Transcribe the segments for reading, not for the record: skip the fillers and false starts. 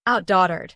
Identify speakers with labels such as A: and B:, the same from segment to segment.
A: OutDaughtered.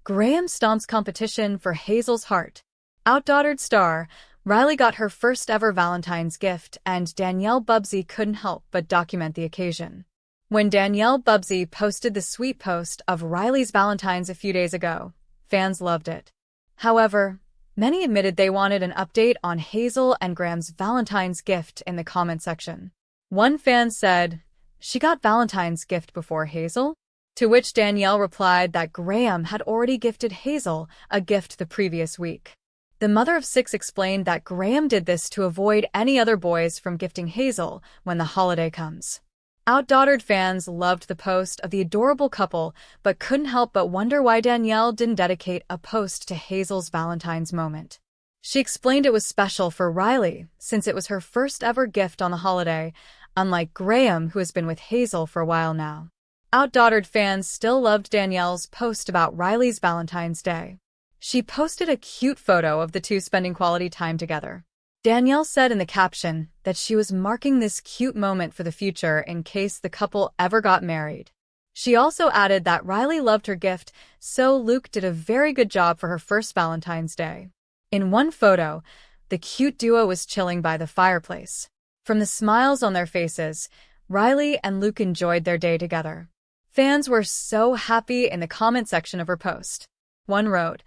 A: Graham stomps competition for Hazel's heart. OutDaughtered star Riley got her first ever Valentine's gift, and Danielle Busby couldn't help but document the occasion. When Danielle Busby posted the sweet post of Riley's Valentine's a few days ago, fans loved it. However, many admitted they wanted an update on Hazel and Graham's Valentine's gift in the comment section. One fan said, "She got Valentine's gift before Hazel?" To which Danielle replied that Graham had already gifted Hazel a gift the previous week. The mother of six explained that Graham did this to avoid any other boys from gifting Hazel when the holiday comes. OutDaughtered fans loved the post of the adorable couple, but couldn't help but wonder why Danielle didn't dedicate a post to Hazel's Valentine's moment. She explained it was special for Riley, since it was her first ever gift on the holiday, unlike Graham, who has been with Hazel for a while now. OutDaughtered fans still loved Danielle's post about Riley's Valentine's Day. She posted a cute photo of the two spending quality time together. Danielle said in the caption that she was marking this cute moment for the future in case the couple ever got married. She also added that Riley loved her gift, so Luke did a very good job for her first Valentine's Day. In one photo, the cute duo was chilling by the fireplace. From the smiles on their faces, Riley and Luke enjoyed their day together. Fans were so happy in the comment section of her post. One wrote,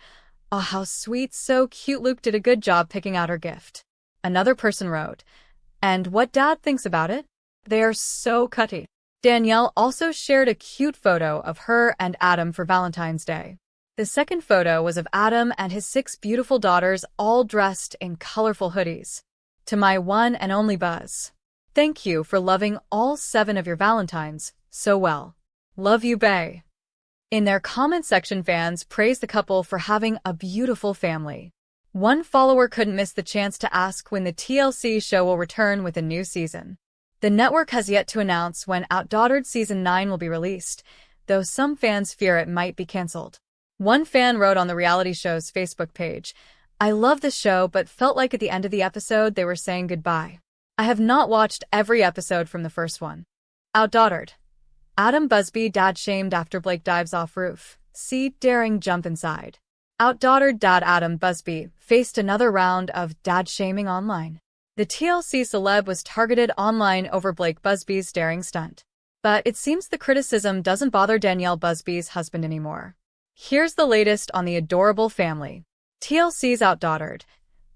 A: "Oh, how sweet, so cute, Luke did a good job picking out her gift." Another person wrote, "And what Dad thinks about it? They are so cutty." Danielle also shared a cute photo of her and Adam for Valentine's Day. The second photo was of Adam and his 6 beautiful daughters all dressed in colorful hoodies. "To my one and only Buzz. Thank you for loving all 7 of your Valentines so well. Love you, Bae." In their comment section, fans praised the couple for having a beautiful family. One follower couldn't miss the chance to ask when the TLC show will return with a new season. The network has yet to announce when OutDaughtered Season 9 will be released, though some fans fear it might be cancelled. One fan wrote on the reality show's Facebook page, "I love the show but felt like at the end of the episode they were saying goodbye. I have not watched every episode from the first one." OutDaughtered. Adam Busby dad shamed after Blake dives off roof. See daring jump inside. OutDaughtered dad Adam Busby faced another round of dad shaming online. The TLC celeb was targeted online over Blake Busby's daring stunt. But it seems the criticism doesn't bother Danielle Busby's husband anymore. Here's the latest on the adorable family. TLC's OutDaughtered.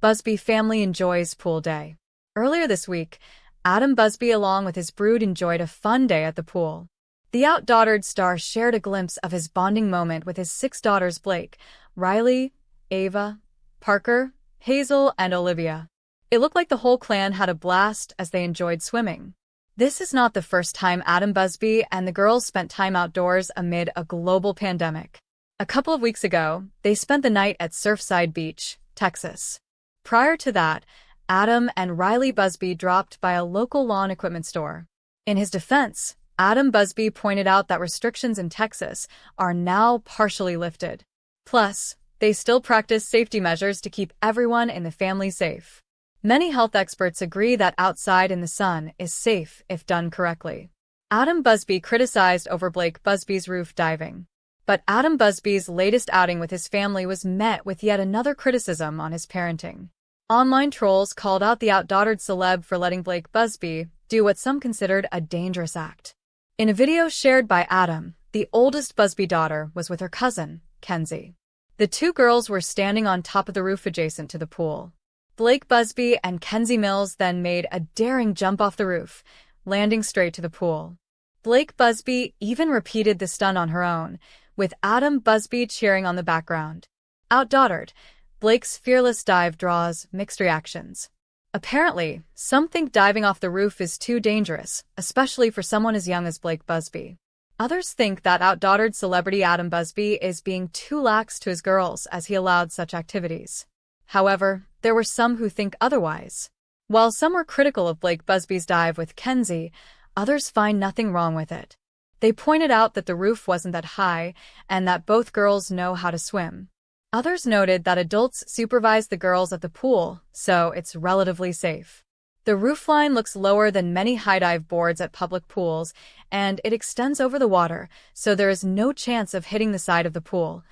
A: Busby family enjoys pool day. Earlier this week, Adam Busby along with his brood enjoyed a fun day at the pool. The OutDaughtered star shared a glimpse of his bonding moment with his 6 daughters Blake, Riley, Ava, Parker, Hazel, and Olivia. It looked like the whole clan had a blast as they enjoyed swimming. This is not the first time Adam Busby and the girls spent time outdoors amid a global pandemic. A couple of weeks ago, they spent the night at Surfside Beach, Texas. Prior to that, Adam and Riley Busby dropped by a local lawn equipment store. In his defense, Adam Busby pointed out that restrictions in Texas are now partially lifted. Plus, they still practice safety measures to keep everyone in the family safe. Many health experts agree that outside in the sun is safe if done correctly. Adam Busby criticized over Blake Busby's roof diving. But Adam Busby's latest outing with his family was met with yet another criticism on his parenting. Online trolls called out the OutDaughtered celeb for letting Blake Busby do what some considered a dangerous act. In a video shared by Adam, the oldest Busby daughter was with her cousin, Kenzie. The 2 girls were standing on top of the roof adjacent to the pool. Blake Busby and Kenzie Mills then made a daring jump off the roof, landing straight to the pool. Blake Busby even repeated the stunt on her own, with Adam Busby cheering on the background. OutDaughtered. Blake's fearless dive draws mixed reactions. Apparently, some think diving off the roof is too dangerous, especially for someone as young as Blake Busby. Others think that OutDaughtered celebrity Adam Busby is being too lax to his girls as he allowed such activities. However, there were some who think otherwise. While some were critical of Blake Busby's dive with Kenzie, others find nothing wrong with it. They pointed out that the roof wasn't that high and that both girls know how to swim. Others noted that adults supervise the girls at the pool, so it's relatively safe. The roofline looks lower than many high-dive boards at public pools, and it extends over the water, so there is no chance of hitting the side of the pool.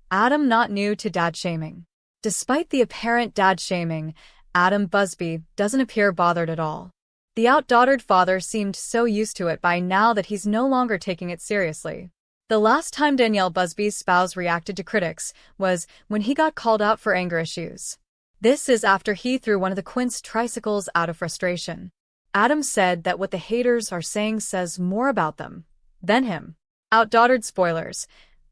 A: Adam not new to dad-shaming. Despite the apparent dad-shaming, Adam Busby doesn't appear bothered at all. The outdaughtered father seemed so used to it by now that he's no longer taking it seriously. The last time Danielle Busby's spouse reacted to critics was when he got called out for anger issues. This is after he threw one of the Quints tricycles out of frustration. Adam said that what the haters are saying says more about them than him. Outdaughtered spoilers.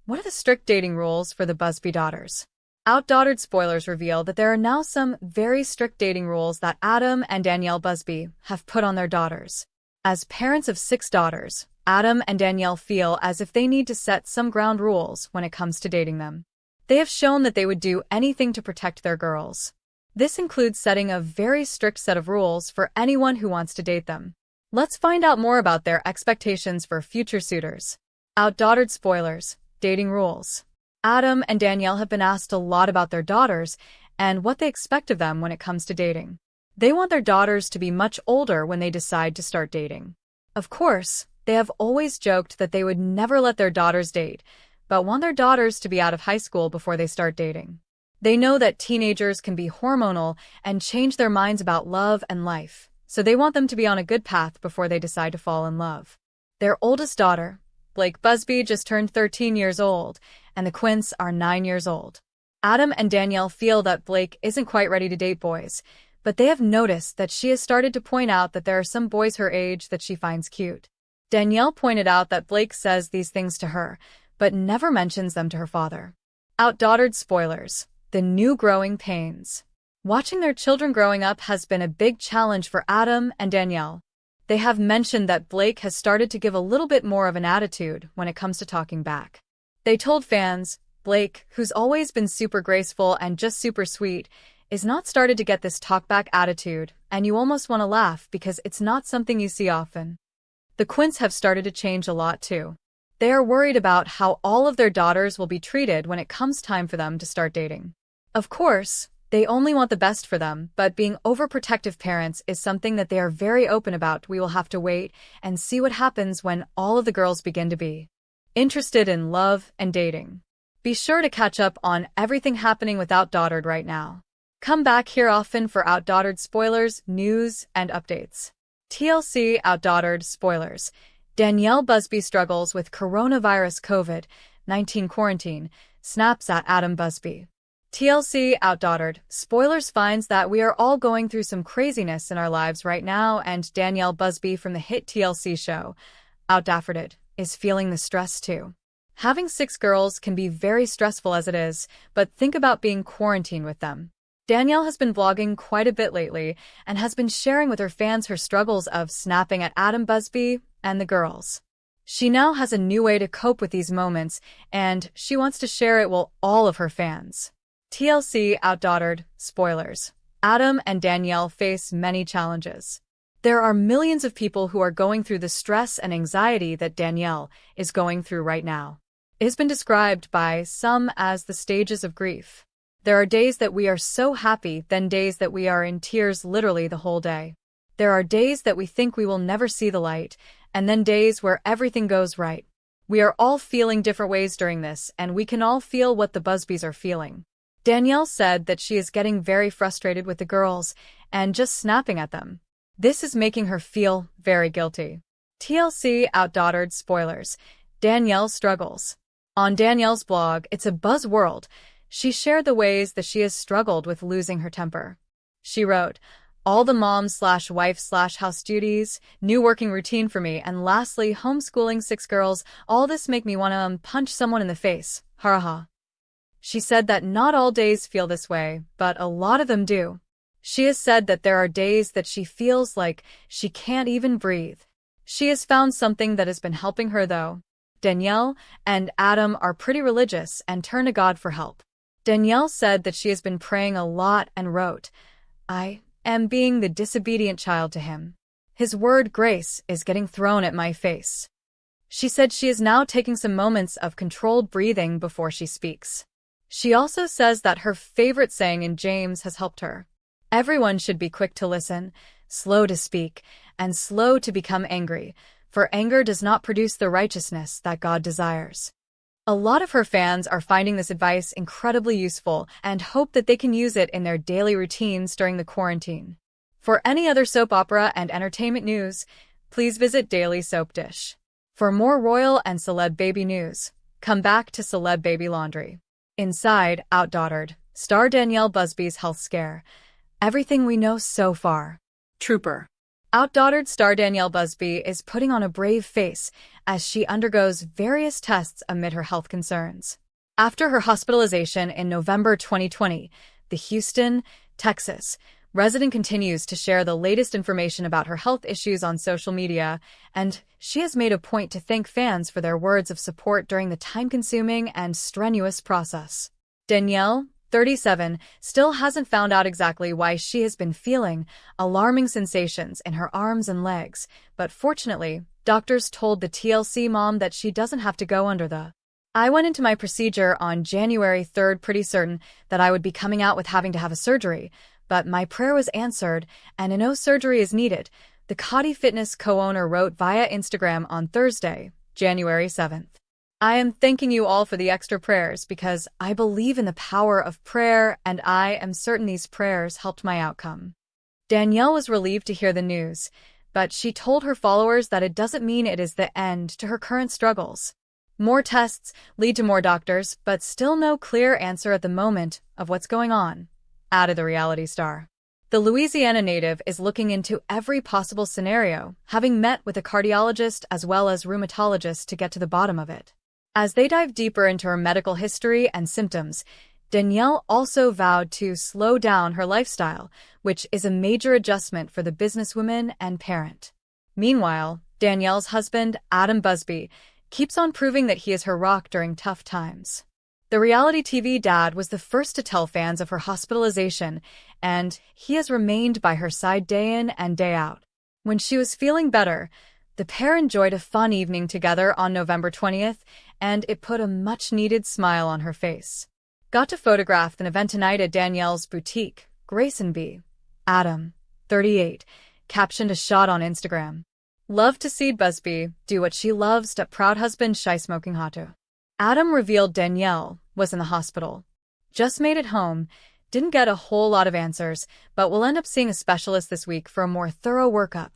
A: What are the strict dating rules for the Busby daughters? Outdaughtered spoilers reveal that there are now some very strict dating rules that Adam and Danielle Busby have put on their daughters. As parents of 6 daughters, Adam and Danielle feel as if they need to set some ground rules when it comes to dating them. They have shown that they would do anything to protect their girls. This includes setting a very strict set of rules for anyone who wants to date them. Let's find out more about their expectations for future suitors. Outdaughtered spoilers. Dating rules. Adam and Danielle have been asked a lot about their daughters and what they expect of them when it comes to dating. They want their daughters to be much older when they decide to start dating. Of course, they have always joked that they would never let their daughters date, but want their daughters to be out of high school before they start dating. They know that teenagers can be hormonal and change their minds about love and life, so they want them to be on a good path before they decide to fall in love. Their oldest daughter, Blake Busby, just turned 13 years old, and the Quints are 9 years old. Adam and Danielle feel that Blake isn't quite ready to date boys, but they have noticed that she has started to point out that there are some boys her age that she finds cute. Danielle pointed out that Blake says these things to her, but never mentions them to her father. Outdaughtered spoilers. The new growing pains. Watching their children growing up has been a big challenge for Adam and Danielle. They have mentioned that Blake has started to give a little bit more of an attitude when it comes to talking back. They told fans, Blake, who's always been super graceful and just super sweet, is not started to get this talk-back attitude, and you almost want to laugh because it's not something you see often. The Quints have started to change a lot too. They are worried about how all of their daughters will be treated when it comes time for them to start dating. Of course, they only want the best for them, but being overprotective parents is something that they are very open about. We will have to wait and see what happens when all of the girls begin to be interested in love and dating. Be sure to catch up on everything happening with OutDaughtered right now. Come back here often for OutDaughtered spoilers, news, and updates. TLC OutDaughtered spoilers. Danielle Busby struggles with coronavirus COVID-19 quarantine, snaps at Adam Busby. TLC OutDaughtered spoilers finds that we are all going through some craziness in our lives right now, and Danielle Busby from the hit TLC show, OutDaughtered, is feeling the stress too. Having 6 girls can be very stressful as it is, but think about being quarantined with them. Danielle has been vlogging quite a bit lately and has been sharing with her fans her struggles of snapping at Adam Busby and the girls. She now has a new way to cope with these moments, and she wants to share it with all of her fans. TLC OutDaughtered spoilers. Adam and Danielle face many challenges. There are millions of people who are going through the stress and anxiety that Danielle is going through right now. It has been described by some as the stages of grief. There are days that we are so happy, then days that we are in tears literally the whole day. There are days that we think we will never see the light, and then days where everything goes right. We are all feeling different ways during this, and we can all feel what the Busbys are feeling. Danielle said that she is getting very frustrated with the girls and just snapping at them. This is making her feel very guilty. TLC OutDaughtered spoilers. Danielle struggles. On Danielle's blog, It's a Buzz World, she shared the ways that she has struggled with losing her temper. She wrote, all the mom/wife/house duties, new working routine for me, and lastly, homeschooling 6 girls, all this make me want to punch someone in the face. Ha ha. She said that not all days feel this way, but a lot of them do. She has said that there are days that she feels like she can't even breathe. She has found something that has been helping her though. Danielle and Adam are pretty religious and turn to God for help. Danielle said that she has been praying a lot and wrote, I am being the disobedient child to him. His word grace is getting thrown at my face. She said she is now taking some moments of controlled breathing before she speaks. She also says that her favorite saying in James has helped her. Everyone should be quick to listen, slow to speak, and slow to become angry, for anger does not produce the righteousness that God desires. A lot of her fans are finding this advice incredibly useful and hope that they can use it in their daily routines during the quarantine. For any other soap opera and entertainment news, please visit Daily Soap Dish. For more royal and celeb baby news, come back to Celeb Baby Laundry. Inside OutDaughtered, star Danielle Busby's health scare. Everything we know so far. Trooper. OutDaughtered star Danielle Busby is putting on a brave face as she undergoes various tests amid her health concerns. After her hospitalization in November 2020, the Houston, Texas, resident continues to share the latest information about her health issues on social media, and she has made a point to thank fans for their words of support during the time-consuming and strenuous process. Danielle, 37, still hasn't found out exactly why she has been feeling alarming sensations in her arms and legs, but fortunately, doctors told the TLC mom that she doesn't have to go under the I went into my procedure on January 3rd pretty certain that I would be coming out with having to have a surgery, but my prayer was answered and no surgery is needed, the Cody Fitness co-owner wrote via Instagram on Thursday, January 7th. I am thanking you all for the extra prayers because I believe in the power of prayer and I am certain these prayers helped my outcome. Danielle was relieved to hear the news, but she told her followers that it doesn't mean it is the end to her current struggles. More tests lead to more doctors, but still no clear answer at the moment of what's going on, added the reality star. The Louisiana native is looking into every possible scenario, having met with a cardiologist as well as rheumatologist to get to the bottom of it. As they dive deeper into her medical history and symptoms, Danielle also vowed to slow down her lifestyle, which is a major adjustment for the businesswoman and parent. Meanwhile, Danielle's husband, Adam Busby, keeps on proving that he is her rock during tough times. The reality TV dad was the first to tell fans of her hospitalization, and he has remained by her side day in and day out. When she was feeling better, the pair enjoyed a fun evening together on November 20th, and it put a much-needed smile on her face. Got to photograph an event tonight at Danielle's boutique, Grayson B. Adam, 38, captioned a shot on Instagram. Love to see Busby do what she loves to proud husband shy smoking hot too. Adam revealed Danielle was in the hospital. Just made it home, didn't get a whole lot of answers, but will end up seeing a specialist this week for a more thorough workup,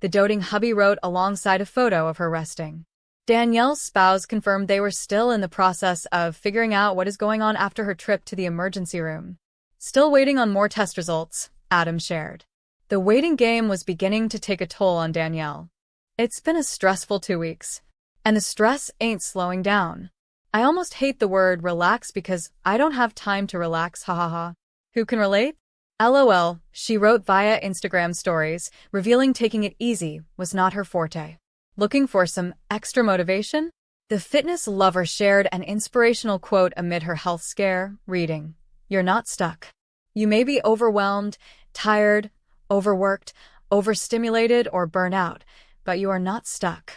A: the doting hubby wrote alongside a photo of her resting. Danielle's spouse confirmed they were still in the process of figuring out what is going on after her trip to the emergency room. Still waiting on more test results, Adam shared. The waiting game was beginning to take a toll on Danielle. It's been a stressful 2 weeks. And the stress ain't slowing down. I almost hate the word relax because I don't have time to relax, hahaha. Who can relate? LOL, she wrote via Instagram stories, revealing taking it easy was not her forte. Looking for some extra motivation? The fitness lover shared an inspirational quote amid her health scare, reading, "You're not stuck. You may be overwhelmed, tired, overworked, overstimulated, or burnt out, but you are not stuck."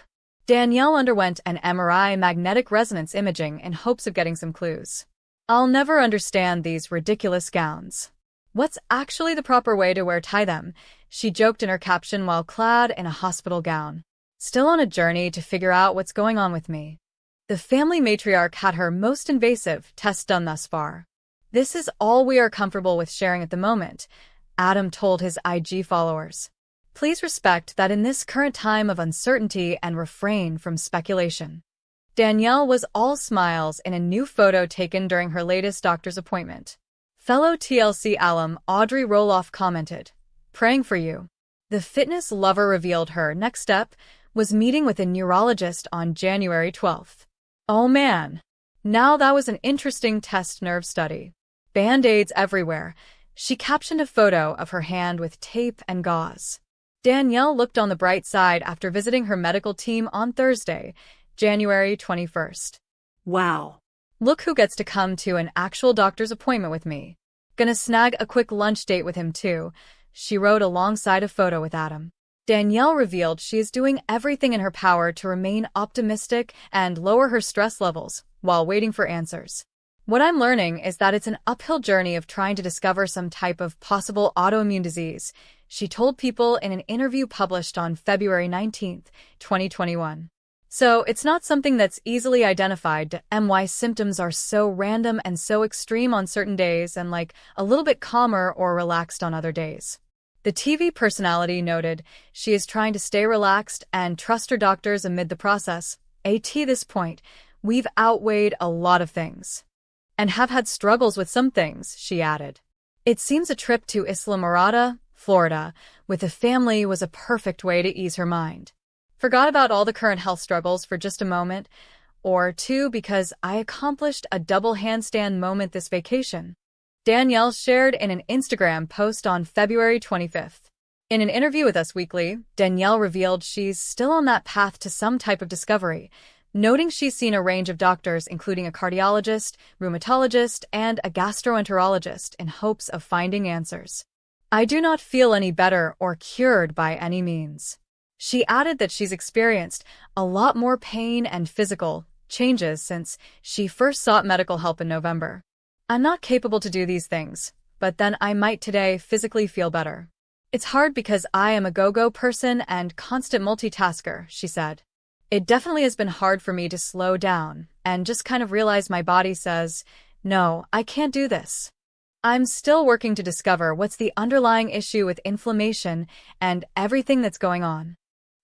A: Danielle underwent an MRI magnetic resonance imaging in hopes of getting some clues. I'll never understand these ridiculous gowns. What's actually the proper way to tie them? She joked in her caption while clad in a hospital gown. Still on a journey to figure out what's going on with me. The family matriarch had her most invasive test done thus far. This is all we are comfortable with sharing at the moment, Adam told his IG followers. Please respect that in this current time of uncertainty and refrain from speculation. Danielle was all smiles in a new photo taken during her latest doctor's appointment. Fellow TLC alum Audrey Roloff commented, "Praying for you." The fitness lover revealed her next step was meeting with a neurologist on January 12th. Oh man. Now that was an interesting test nerve study. Band-aids everywhere. She captioned a photo of her hand with tape and gauze. Danielle looked on the bright side after visiting her medical team on Thursday, January 21st. Wow. Look who gets to come to an actual doctor's appointment with me. Gonna snag a quick lunch date with him too, she wrote alongside a photo with Adam. Danielle revealed she is doing everything in her power to remain optimistic and lower her stress levels while waiting for answers. What I'm learning is that it's an uphill journey of trying to discover some type of possible autoimmune disease, she told People in an interview published on February 19, 2021. So it's not something that's easily identified. My symptoms are so random and so extreme on certain days and like a little bit calmer or relaxed on other days. The TV personality noted she is trying to stay relaxed and trust her doctors amid the process. At this point, we've outweighed a lot of things. And have had struggles with some things, she added. It seems a trip to Isla Mirada, Florida, with a family was a perfect way to ease her mind. Forgot about all the current health struggles for just a moment or two because I accomplished a double handstand moment this vacation. Danielle shared in an Instagram post on February 25th. In an interview with Us Weekly, Danielle revealed she's still on that path to some type of discovery, noting she's seen a range of doctors including a cardiologist, rheumatologist, and a gastroenterologist in hopes of finding answers. I do not feel any better or cured by any means. She added that she's experienced a lot more pain and physical changes since she first sought medical help in November. I'm not capable to do these things, but then I might today physically feel better. It's hard because I am a go-go person and constant multitasker, she said. It definitely has been hard for me to slow down and just kind of realize my body says, no, I can't do this. I'm still working to discover what's the underlying issue with inflammation and everything that's going on.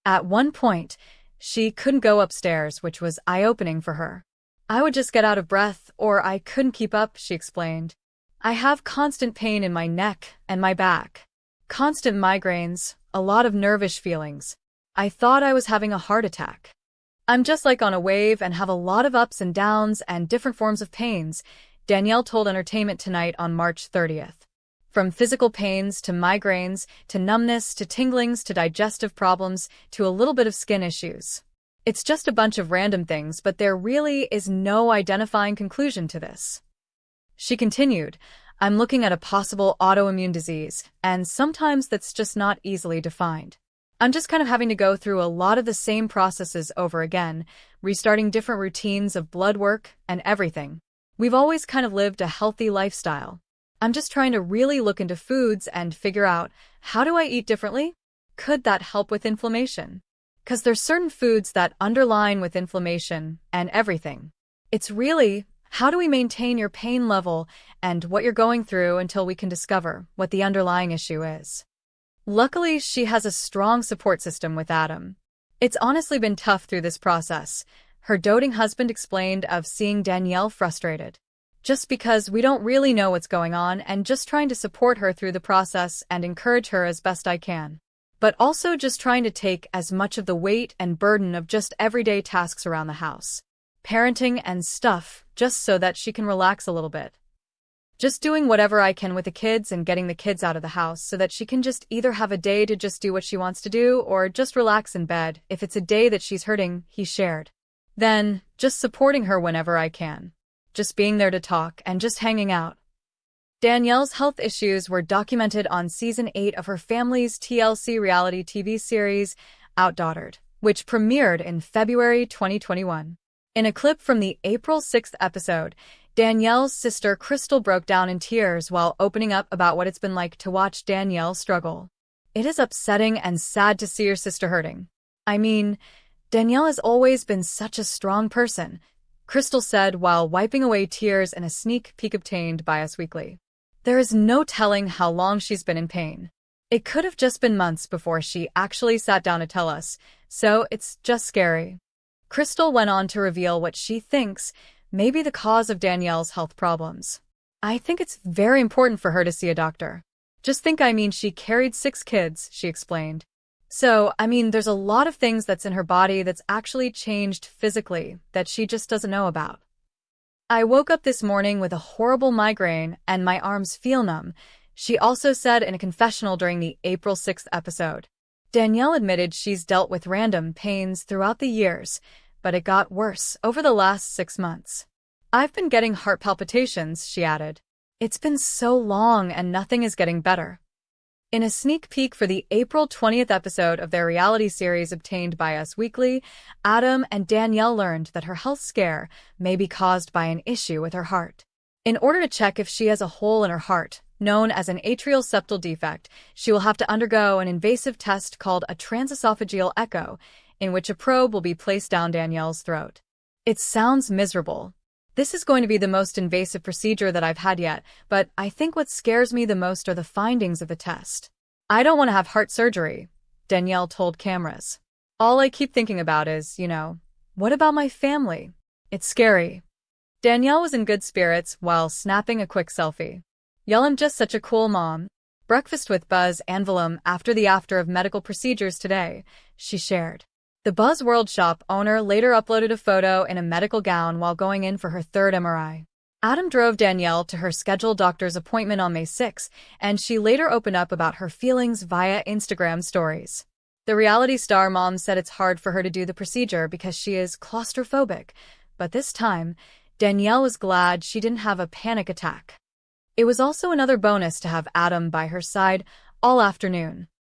A: At one point, she couldn't go upstairs, which was eye-opening for her. I would just get out of breath, or I couldn't keep up, she explained. I have constant pain in my neck and my back. Constant migraines, a lot of nervous feelings. I thought I was having a heart attack. I'm just like on a wave and have a lot of ups and downs and different forms of pains, Danielle told Entertainment Tonight on March 30th. From physical pains to migraines to numbness to tinglings to digestive problems to a little bit of skin issues. It's just a bunch of random things, but there really is no identifying conclusion to this. She continued, I'm looking at a possible autoimmune disease, and sometimes that's just not easily defined. I'm just kind of having to go through a lot of the same processes over again, restarting different routines of blood work and everything. We've always kind of lived a healthy lifestyle. I'm just trying to really look into foods and figure out, how do I eat differently? Could that help with inflammation? Because there's certain foods that underline with inflammation and everything. It's really, how do we maintain your pain level and what you're going through until we can discover what the underlying issue is? Luckily, she has a strong support system with Adam. It's honestly been tough through this process, her doting husband explained of seeing Danielle frustrated. Just because we don't really know what's going on and just trying to support her through the process and encourage her as best I can. But also just trying to take as much of the weight and burden of just everyday tasks around the house. Parenting and stuff, just so that she can relax a little bit. Just doing whatever I can with the kids and getting the kids out of the house so that she can just either have a day to just do what she wants to do or just relax in bed if it's a day that she's hurting, he shared. Then, just supporting her whenever I can. Just being there to talk and just hanging out. Danielle's health issues were documented on Season 8 of her family's TLC reality TV series, OutDaughtered, which premiered in February 2021. In a clip from the April 6th episode, Danielle's sister Crystal broke down in tears while opening up about what it's been like to watch Danielle struggle. It is upsetting and sad to see your sister hurting. I mean, Danielle has always been such a strong person, Crystal said while wiping away tears in a sneak peek obtained by Us Weekly. There is no telling how long she's been in pain. It could have just been months before she actually sat down to tell us, so it's just scary. Crystal went on to reveal what she thinks may be the cause of Danielle's health problems. I think it's very important for her to see a doctor. Just think, she carried 6 kids, she explained. So, there's a lot of things that's in her body that's actually changed physically that she just doesn't know about. I woke up this morning with a horrible migraine and my arms feel numb, she also said in a confessional during the April 6th episode. Danielle admitted she's dealt with random pains throughout the years, but it got worse over the last 6 months. I've been getting heart palpitations, she added. It's been so long and nothing is getting better. In a sneak peek for the April 20th episode of their reality series obtained by Us Weekly, Adam and Danielle learned that her health scare may be caused by an issue with her heart. In order to check if she has a hole in her heart, known as an atrial septal defect. She will have to undergo an invasive test called a transesophageal echo, in which a probe will be placed down Danielle's throat. It sounds miserable. This is going to be the most invasive procedure that I've had yet, but I think what scares me the most are the findings of the test. I don't want to have heart surgery, Danielle told cameras. All I keep thinking about is, what about my family? It's scary. Danielle was in good spirits while snapping a quick selfie. Y'all, I'm just such a cool mom. Breakfast with Buzz and Willem after of medical procedures today, she shared. The Buzz World Shop owner later uploaded a photo in a medical gown while going in for her third MRI. Adam drove Danielle to her scheduled doctor's appointment on May 6, and she later opened up about her feelings via Instagram stories. The reality star mom said it's hard for her to do the procedure because she is claustrophobic, but this time, Danielle was glad she didn't have a panic attack. It was also another bonus to have Adam by her side all afternoon.